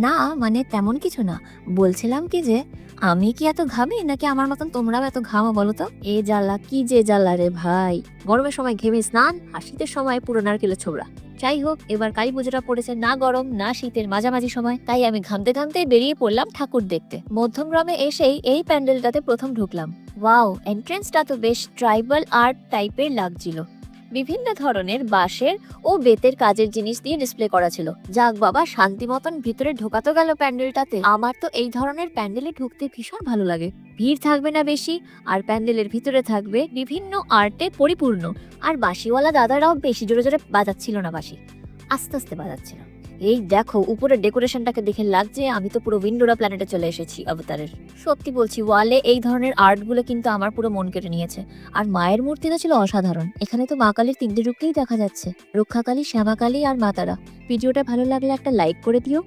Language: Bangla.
না, মানে তেমন কিছু না। বলছিলাম কি যে, আমি কি এত ঘামি নাকি আমার মতন তোমরাও এত ঘামো বলো তো? এ জ্বালা কি যে জ্বালা রে ভাই! গরমের সময় ঘেমে স্নান আর শীতের সময় পুরো নারকেলের ছোবড়া। যাই হোক, এবার কালী পুজোটা পড়েছে না গরম না শীতের মাঝামাঝি সময়, তাই আমি ঘামতে ঘামতেই বেরিয়ে পড়লাম ঠাকুর দেখতে। মধ্যমগ্রামে এসেই এই প্যান্ডেলটাতে প্রথম ঢুকলাম। ওয়াও! এন্ট্রান্সটা তো বেশ ট্রাইবাল আর্ট টাইপের লাগছিল। বিভিন্ন ধরনের বাঁশের ও বেতের কাজের জিনিস দিয়ে ডিসপ্লে করা ছিল। যাক বাবা, শান্তি মতন ভিতরে ঢোকাতো গেল প্যান্ডেলটাতে। আমার তো এই ধরনের প্যান্ডেলে ঢুকতে ভীষণ ভালো লাগে। ভিড় থাকবে না বেশি, আর প্যান্ডেলের ভিতরে থাকবে বিভিন্ন আর্টে পরিপূর্ণ। আর বাঁশিওয়ালা দাদারাও বেশি জোরে জোরে বাজাচ্ছিল না বাঁশি, আস্তে আস্তে বাজাচ্ছিল। এই দেখো উপরের ডেকোরেশনটাকে দেখে লাগছে আমি তো পুরো উইন্ডোরা প্ল্যানেটে চলে এসেছি অবতারের। সত্যি বলছি, ওয়ালে এই ধরনের আর্টগুলো কিন্তু আমার পুরো মন কেড়ে নিয়েছে। আর মায়ের মূর্তিটা ছিল অসাধারণ। এখানে তো মা কালীর 3টে রূপকেই দেখা যাচ্ছে, রক্ষাকালী, শ্যামাকালী আর মা তারা। ভিডিওটা ভালো লাগলে একটা লাইক করে দিও।